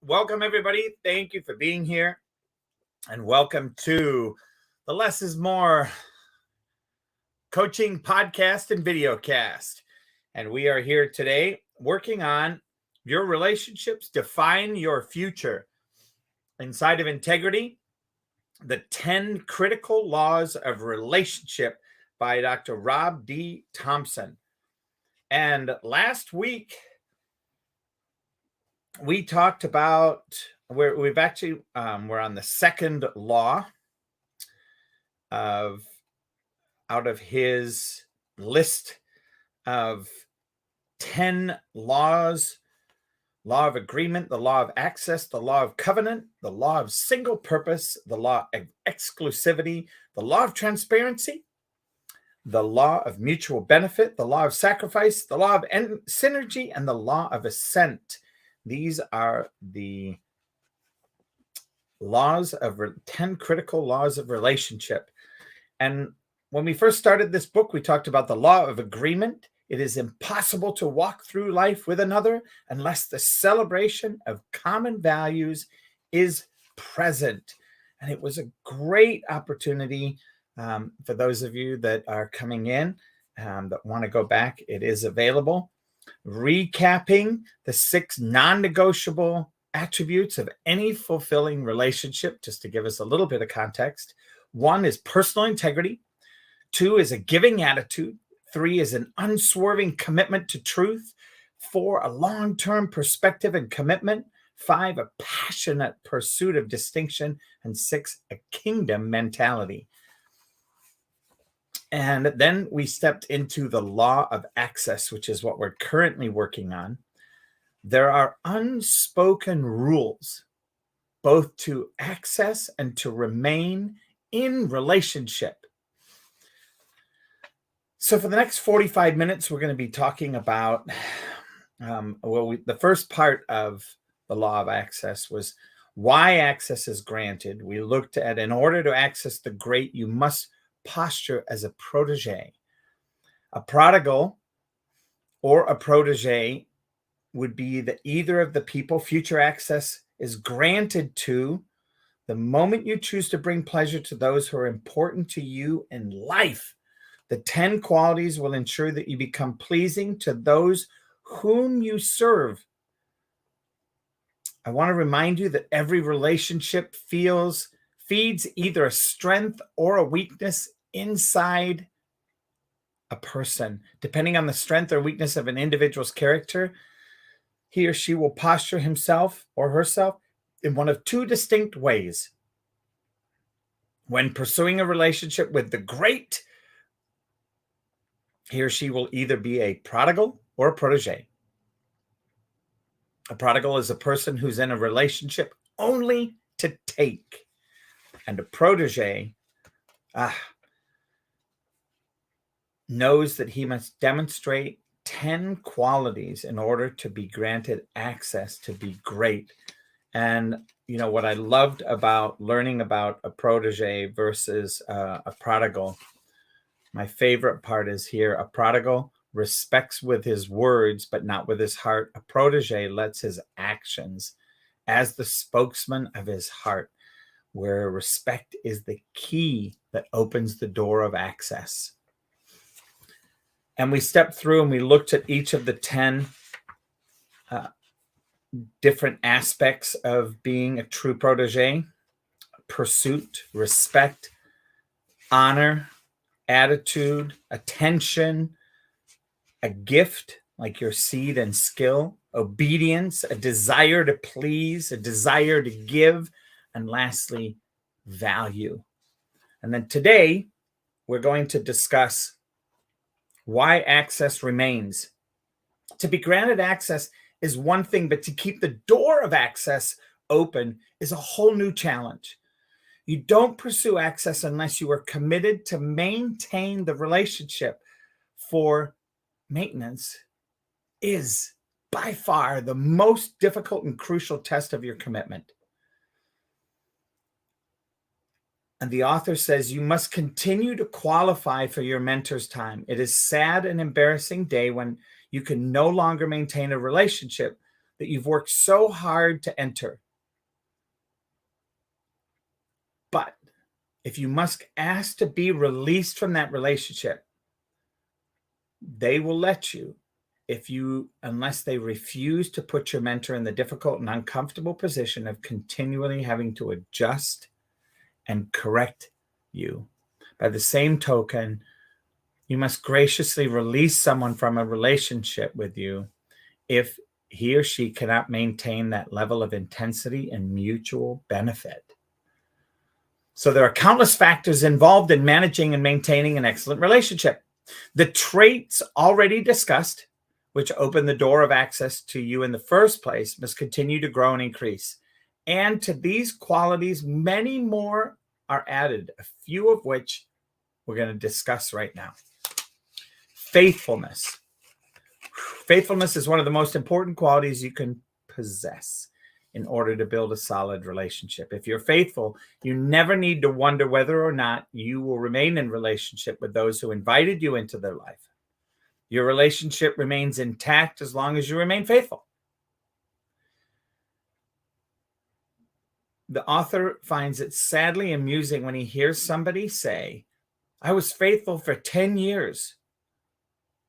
Welcome, everybody. Thank you for being here. And welcome to the Less is More coaching podcast and video cast. And we are here today working on your relationships, define your future. Inside of Integrity, the 10 critical laws of relationship by Dr. Rob D. Thompson. And last week, we talked about we're on the second law out of his list of 10 laws: law of agreement, the law of access, the law of covenant, the law of single purpose, the law of exclusivity, the law of transparency, the law of mutual benefit, the law of sacrifice, the law of synergy, and the law of assent. These are the 10 critical laws of relationship. And when we first started this book, we talked about the law of agreement. It is impossible to walk through life with another unless the celebration of common values is present. And it was a great opportunity for those of you that are coming in that want to go back. It is available. Recapping the 6 non-negotiable attributes of any fulfilling relationship, just to give us a little bit of context. 1 is personal integrity. 2 is a giving attitude. 3 is an unswerving commitment to truth. 4, a long-term perspective and commitment. 5, a passionate pursuit of distinction. And 6, a kingdom mentality. And then we stepped into the law of access, which is what we're currently working on. There are unspoken rules, both to access and to remain in relationship. So for the next 45 minutes, we're going to be talking about, the first part of the law of access was why access is granted. We looked at, in order to access the great, you must posture as a protege. A prodigal or a protege would be that either of the people future access is granted to the moment you choose to bring pleasure to those who are important to you in life. The 10 qualities will ensure that you become pleasing to those whom you serve. I want to remind you that every relationship feeds either a strength or a weakness inside a person. Depending on the strength or weakness of an individual's character, he or she will posture himself or herself in one of 2 distinct ways. When pursuing a relationship with the great, he or she will either be a prodigal or a protege. A prodigal is a person who's in a relationship only to take. And a protege knows that he must demonstrate 10 qualities in order to be granted access to be great. And, you know, what I loved about learning about a protege versus a prodigal, my favorite part is here: a prodigal respects with his words, but not with his heart. A protege lets his actions as the spokesman of his heart, where respect is the key that opens the door of access. And we stepped through and we looked at each of the 10 different aspects of being a true protege: pursuit, respect, honor, attitude, attention, a gift, like your seed and skill, obedience, a desire to please, a desire to give, and lastly, value. And then today, we're going to discuss why access remains. To be granted access is one thing, but to keep the door of access open is a whole new challenge. You don't pursue access unless you are committed to maintain the relationship, for maintenance is by far the most difficult and crucial test of your commitment. And the author says you must continue to qualify for your mentor's time. It is sad and embarrassing day when you can no longer maintain a relationship that you've worked so hard to enter. But if you must ask to be released from that relationship, they will let you unless they refuse to put your mentor in the difficult and uncomfortable position of continually having to adjust and correct you. By the same token, you must graciously release someone from a relationship with you if he or she cannot maintain that level of intensity and mutual benefit. So there are countless factors involved in managing and maintaining an excellent relationship. The traits already discussed, which open the door of access to you in the first place, must continue to grow and increase. And to these qualities, many more are added, a few of which we're going to discuss right now. Faithfulness. Faithfulness is one of the most important qualities you can possess in order to build a solid relationship. If you're faithful, you never need to wonder whether or not you will remain in relationship with those who invited you into their life. Your relationship remains intact as long as you remain faithful. The author finds it sadly amusing when he hears somebody say, I was faithful for 10 years.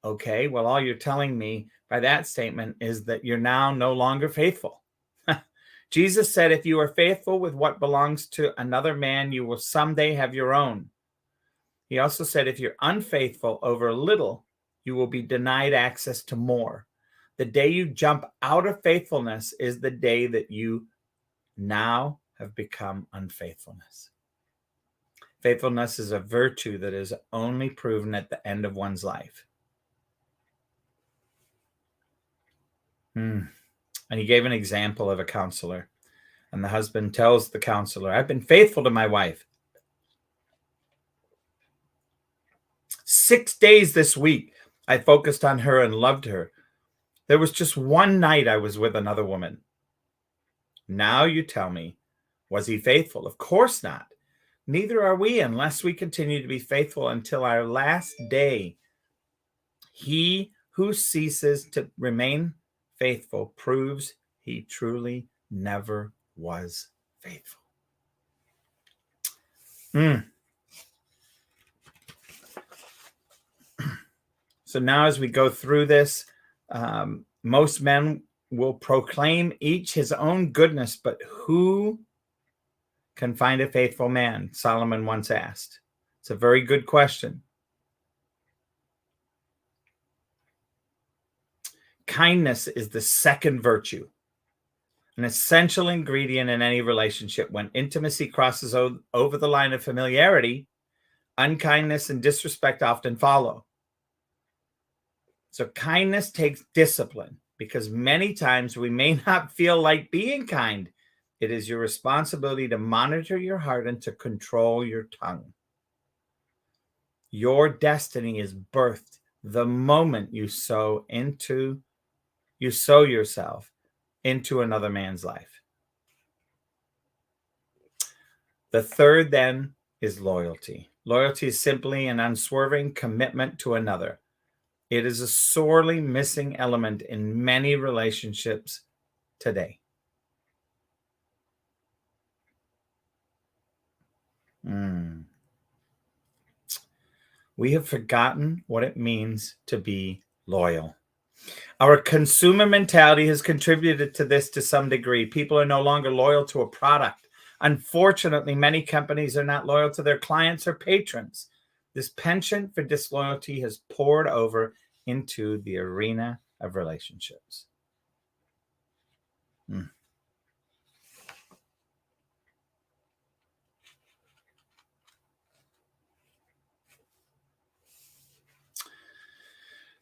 Okay, well, all you're telling me by that statement is that you're now no longer faithful. Jesus said, if you are faithful with what belongs to another man, you will someday have your own. He also said, if you're unfaithful over a little, you will be denied access to more. The day you jump out of faithfulness is the day that you now have become unfaithfulness. Faithfulness is a virtue that is only proven at the end of one's life. And he gave an example of a counselor. And the husband tells the counselor, I've been faithful to my wife 6 days this week. I focused on her and loved her. There was just one night I was with another woman. Now you tell me, was he faithful? Of course not. Neither are we unless we continue to be faithful until our last day. He who ceases to remain faithful proves he truly never was faithful. So now as we go through this, most men will proclaim each his own goodness, but who can find a faithful man? Solomon once asked. It's a very good question. Kindness is the second virtue, an essential ingredient in any relationship. When intimacy crosses over the line of familiarity, unkindness and disrespect often follow. So kindness takes discipline, because many times we may not feel like being kind. It is your responsibility to monitor your heart and to control your tongue. Your destiny is birthed the moment you sow yourself into another man's life. The third then is loyalty. Loyalty is simply an unswerving commitment to another. It is a sorely missing element in many relationships today. We have forgotten what it means to be loyal. Our consumer mentality has contributed to this to some degree. People are no longer loyal to a product. Unfortunately, many companies are not loyal to their clients or patrons. This penchant for disloyalty has poured over into the arena of relationships.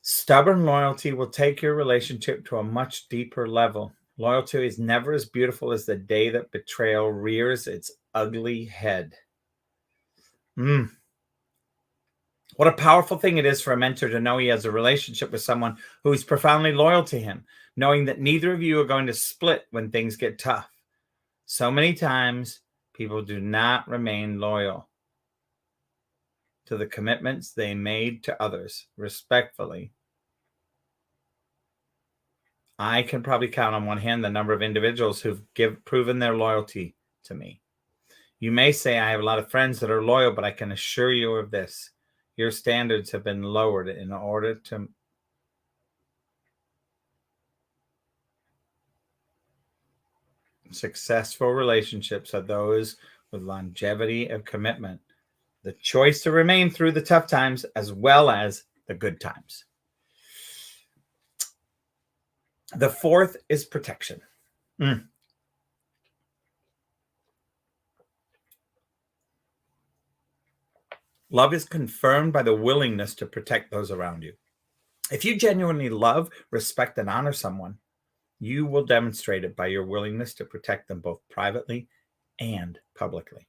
Stubborn loyalty will take your relationship to a much deeper level. Loyalty is never as beautiful as the day that betrayal rears its ugly head. What a powerful thing it is for a mentor to know he has a relationship with someone who is profoundly loyal to him, knowing that neither of you are going to split when things get tough. So many times, people do not remain loyal to the commitments they made to others. Respectfully, I can probably count on one hand the number of individuals who've proven their loyalty to me. You may say I have a lot of friends that are loyal, but I can assure you of this. Your standards have been lowered in order to successful relationships are those with longevity of commitment. The choice to remain through the tough times as well as the good times. The fourth is protection. Love is confirmed by the willingness to protect those around you. If you genuinely love, respect, and honor someone, you will demonstrate it by your willingness to protect them both privately and publicly.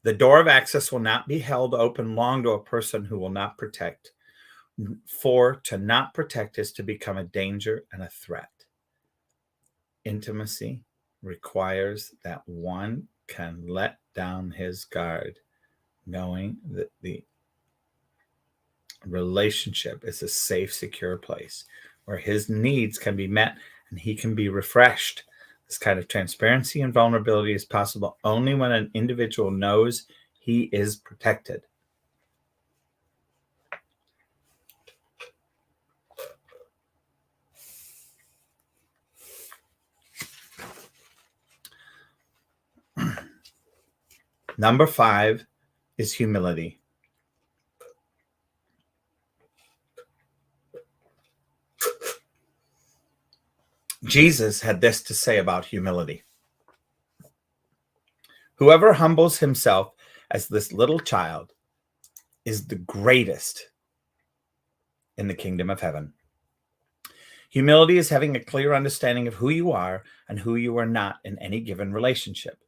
The door of access will not be held open long to a person who will not protect. For to not protect is to become a danger and a threat. Intimacy requires that one can let down his guard, knowing that the relationship is a safe, secure place where his needs can be met and he can be refreshed. This kind of transparency and vulnerability is possible only when an individual knows he is protected. Number 5 is humility. Jesus had this to say about humility. Whoever humbles himself as this little child is the greatest in the kingdom of heaven. Humility is having a clear understanding of who you are and who you are not in any given relationship.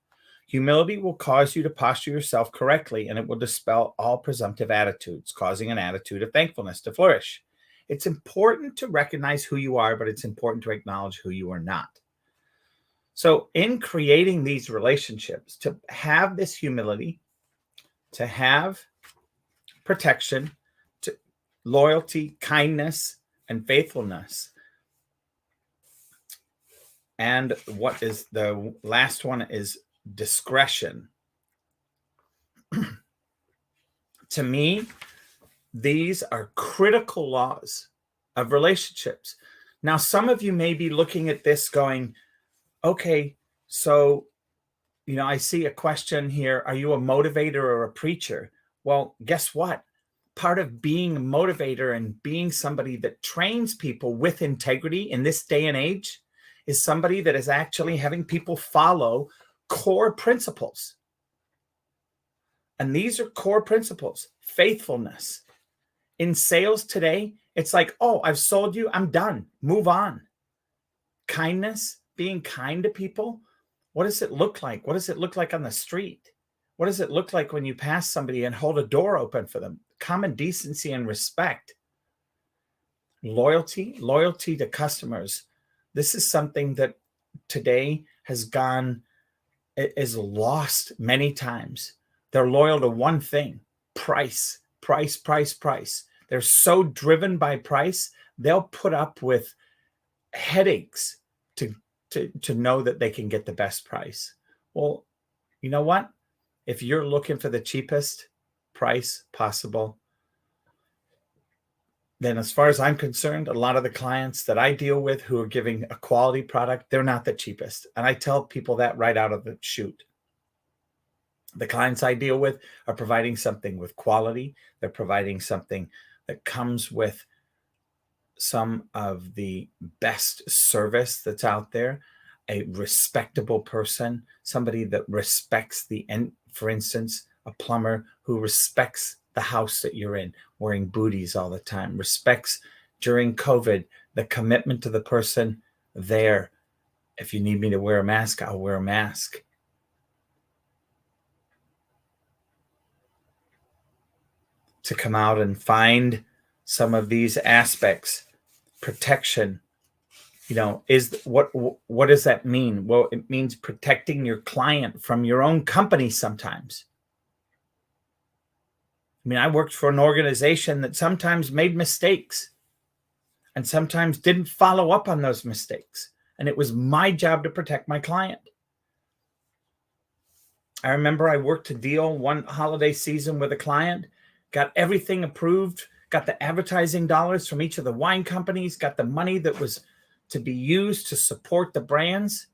Humility will cause you to posture yourself correctly, and it will dispel all presumptive attitudes, causing an attitude of thankfulness to flourish. It's important to recognize who you are, but it's important to acknowledge who you are not. So in creating these relationships, to have this humility, to have protection, to loyalty, kindness, and faithfulness. And what is the last one is discretion. To me, these are critical laws of relationships. Now, some of you may be looking at this going, okay, so, I see a question here. Are you a motivator or a preacher? Well, guess what? Part of being a motivator and being somebody that trains people with integrity in this day and age is somebody that is actually having people follow core principles. And these are core principles. Faithfulness. In sales today, it's like, oh, I've sold you. I'm done. Move on. Kindness, being kind to people. What does it look like? What does it look like on the street? What does it look like when you pass somebody and hold a door open for them? Common decency and respect. Loyalty to customers. This is something that today is lost many times. They're loyal to one thing, price. They're so driven by price, they'll put up with headaches to know that they can get the best price. Well, you know what? If you're looking for the cheapest price possible, then as far as I'm concerned, a lot of the clients that I deal with who are giving a quality product, they're not the cheapest. And I tell people that right out of the chute. The clients I deal with are providing something with quality. They're providing something that comes with some of the best service that's out there, a respectable person, somebody that respects the end, for instance, a plumber who respects the house that you're in, wearing booties all the time, respects during COVID the commitment to the person there. If you need me to wear a mask, I'll wear a mask. To come out and find some of these aspects, protection, is what does that mean? Well, it means protecting your client from your own company sometimes. I mean, I worked for an organization that sometimes made mistakes and sometimes didn't follow up on those mistakes. And it was my job to protect my client. I remember I worked a deal one holiday season with a client, got everything approved, got the advertising dollars from each of the wine companies, got the money that was to be used to support the brands.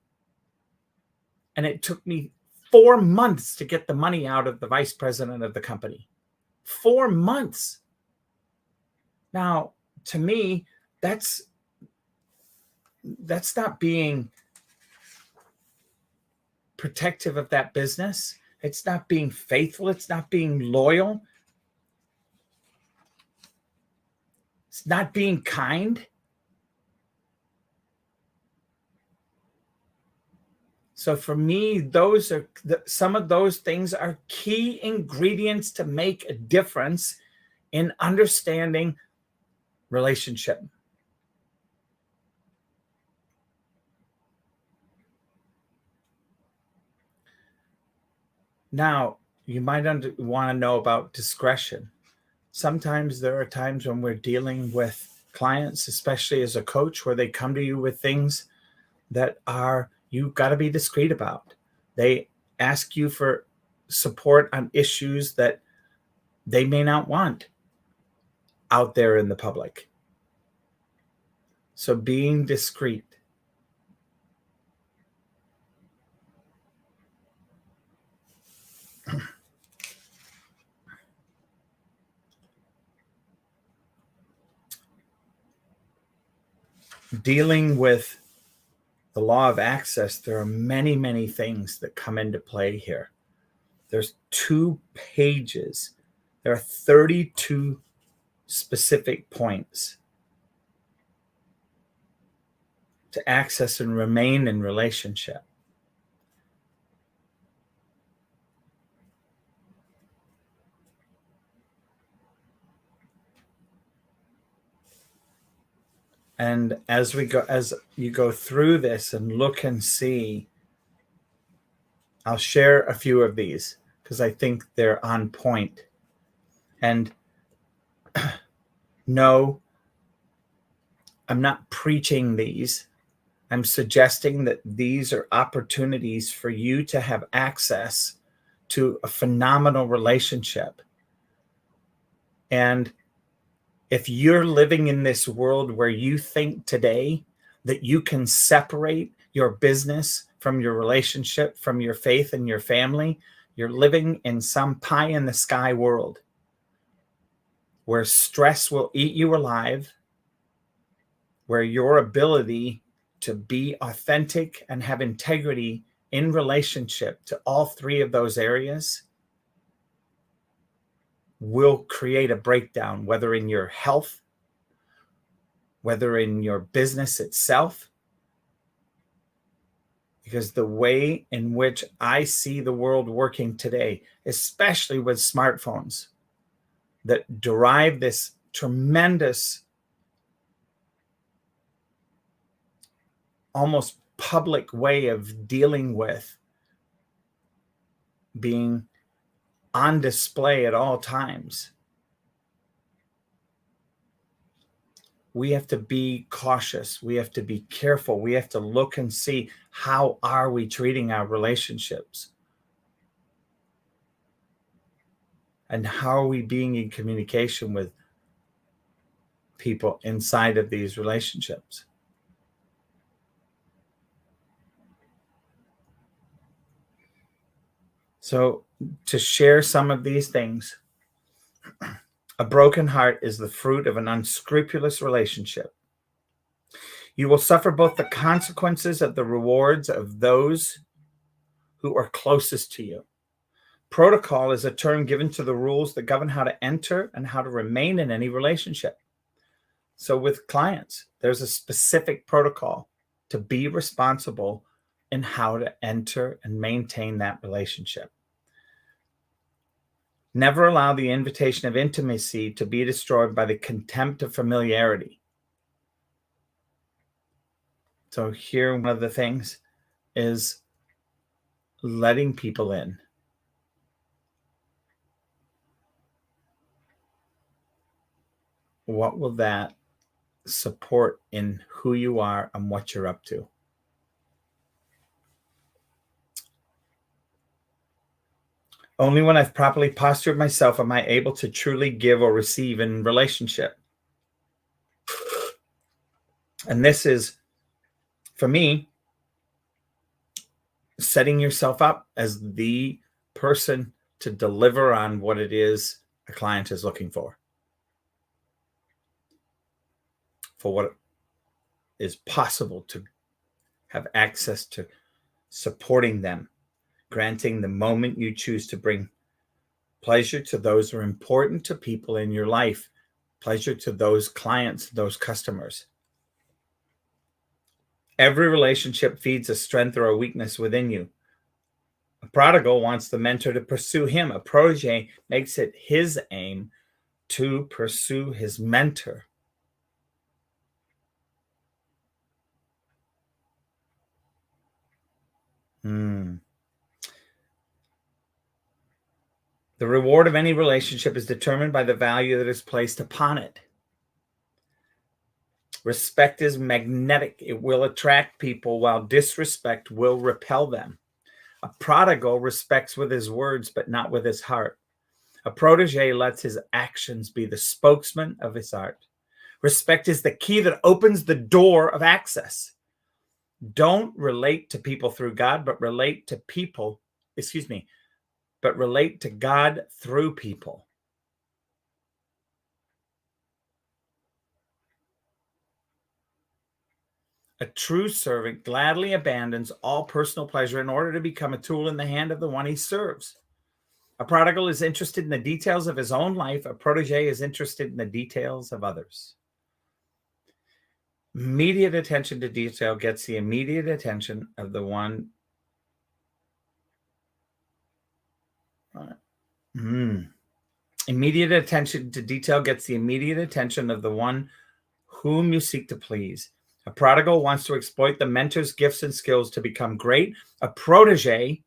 And it took me 4 months to get the money out of the vice president of the company. 4 months. Now, to me, that's not being protective of that business. It's not being faithful. It's not being loyal. It's not being kind. So for me, those are some of those things are key ingredients to make a difference in understanding relationship. Now, you might want to know about discretion. Sometimes there are times when we're dealing with clients, especially as a coach, where they come to you with things that you've got to be discreet about. They ask you for support on issues that they may not want out there in the public. So being discreet. Dealing with the law of access, there are many, many things that come into play here. There's 2 pages. There are 32 specific points to access and remain in relationship. And as you go through this and look and see, I'll share a few of these because I think they're on point. And no, I'm not preaching these. I'm suggesting that these are opportunities for you to have access to a phenomenal relationship. And if you're living in this world where you think today that you can separate your business from your relationship, from your faith and your family, you're living in some pie in the sky world where stress will eat you alive, where your ability to be authentic and have integrity in relationship to all 3 of those areas will create a breakdown, whether in your health, whether in your business itself. Because the way in which I see the world working today, especially with smartphones that derive this tremendous, almost public way of dealing with being on display at all times, we have to be cautious. We have to be careful. We have to look and see, how are we treating our relationships? And how are we being in communication with people inside of these relationships? So to share some of these things, A broken heart is the fruit of an unscrupulous relationship. You will suffer both the consequences of the rewards of those who are closest to you. Protocol is a term given to the rules that govern how to enter and how to remain in any relationship. So with clients, there's a specific protocol to be responsible in how to enter and maintain that relationship. Never allow the invitation of intimacy to be destroyed by the contempt of familiarity. So here, one of the things is letting people in. What will that support in who you are and what you're up to? Only when I've properly postured myself am I able to truly give or receive in relationship. And this is, for me, setting yourself up as the person to deliver on what it is a client is looking for what is possible to have access to, supporting them, granting the moment you choose to bring pleasure to those who are important to people in your life, pleasure to those clients, those customers. Every relationship feeds a strength or a weakness within you. A prodigal wants the mentor to pursue him. A protege makes it his aim to pursue his mentor. The reward of any relationship is determined by the value that is placed upon it. Respect is magnetic. It will attract people, while disrespect will repel them. A prodigal respects with his words, but not with his heart. A protege lets his actions be the spokesman of his heart. Respect is the key that opens the door of access. Don't relate to people through God, but relate to God through people. A true servant gladly abandons all personal pleasure in order to become a tool in the hand of the one he serves. A prodigal is interested in the details of his own life. A protege is interested in the details of others. Immediate attention to detail gets the immediate attention of the one. Immediate attention to detail gets the immediate attention of the one whom you seek to please. A prodigal wants to exploit the mentor's gifts and skills to become great. A protege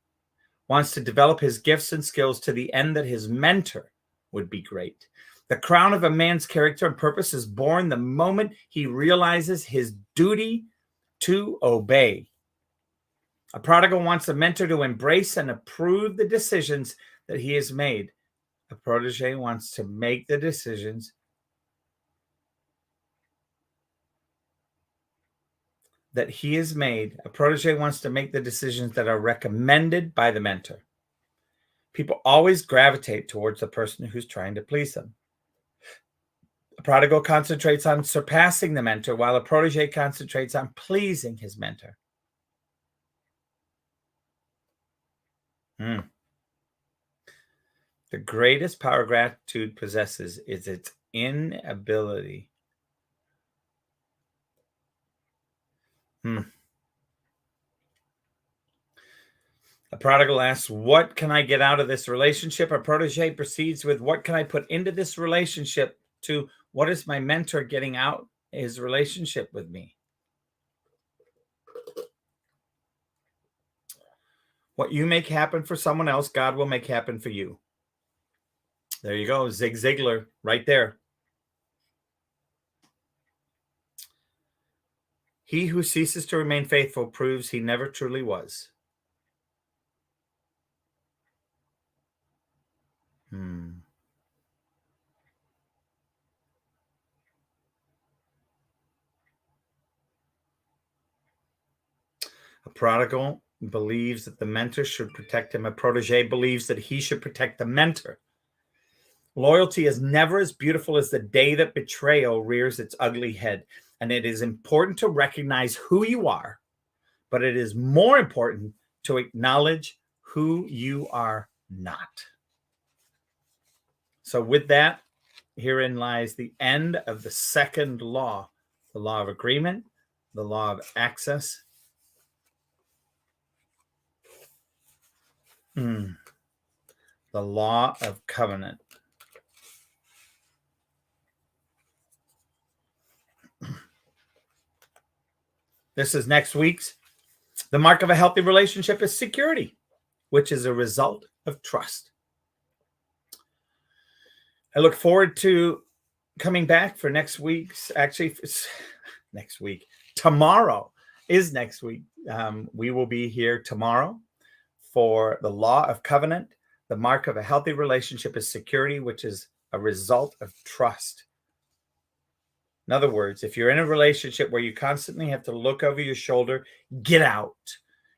wants to develop his gifts and skills to the end that his mentor would be great. The crown of a man's character and purpose is born the moment he realizes his duty to obey. A prodigal wants a mentor to embrace and approve the decisions that he has made. A protege wants to make the decisions that he has made. A protege wants to make the decisions that are recommended by the mentor. People always gravitate towards the person who's trying to please them. A prodigal concentrates on surpassing the mentor, while a protege concentrates on pleasing his mentor. The greatest power gratitude possesses is its inability. A prodigal asks, what can I get out of this relationship? A protege proceeds with, what can I put into this relationship? To, what is my mentor getting out his relationship with me? What you make happen for someone else, God will make happen for you. There you go. Zig Ziglar right there. He who ceases to remain faithful proves he never truly was. A prodigal believes that the mentor should protect him. A protege believes that he should protect the mentor. Loyalty is never as beautiful as the day that betrayal rears its ugly head. And it is important to recognize who you are, but it is more important to acknowledge who you are not. So with that, herein lies the end of the second law, the law of agreement, the law of access. The law of covenant. This is next week's. The mark of a healthy relationship is security, which is a result of trust. I look forward to coming back for next week's, next week. Tomorrow is next week. We will be here tomorrow for the law of covenant. The mark of a healthy relationship is security, which is a result of trust. In other words, if you're in a relationship where you constantly have to look over your shoulder, get out.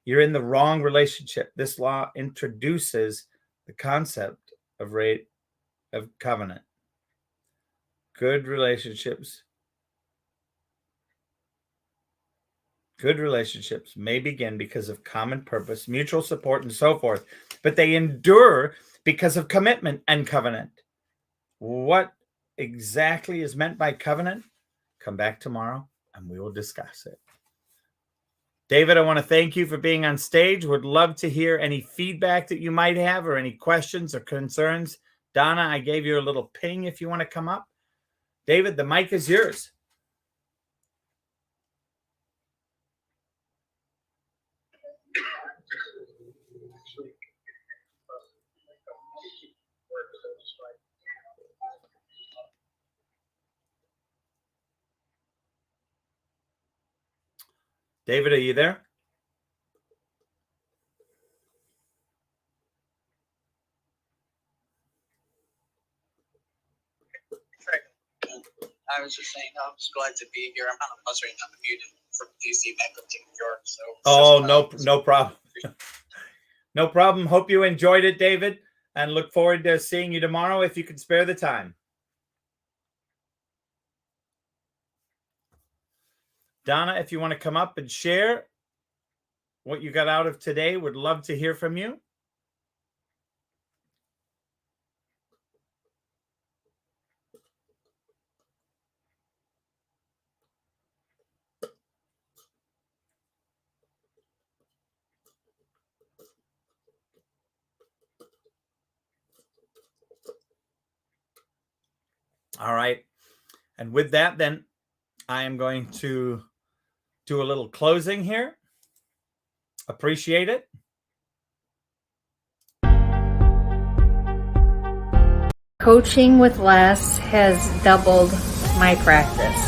You're in the wrong relationship. This law introduces the concept of covenant. Good relationships may begin because of common purpose, mutual support, and so forth, but they endure because of commitment and covenant. What exactly is meant by covenant? Come back tomorrow and we will discuss it. David, I want to thank you for being on stage. Would love to hear any feedback that you might have or any questions or concerns. Donna, I gave you a little ping if you want to come up. David, the mic is yours. David, are you there? I was just saying, I'm just glad to be here. I'm on a bus right now, muted from DC back up to New York. So no problem. No problem. Hope you enjoyed it, David, and look forward to seeing you tomorrow if you can spare the time. Donna, if you want to come up and share what you got out of today, would love to hear from you. All right. And with that, then I am going to do a little closing here. Appreciate it. Coaching with Les has doubled my practice.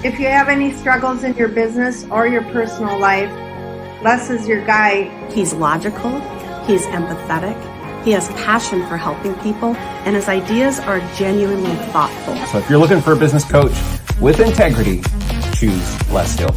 If you have any struggles in your business or your personal life, Les is your guide. He's logical, he's empathetic, he has passion for helping people, and his ideas are genuinely thoughtful. So if you're looking for a business coach with integrity, choose Les Hill.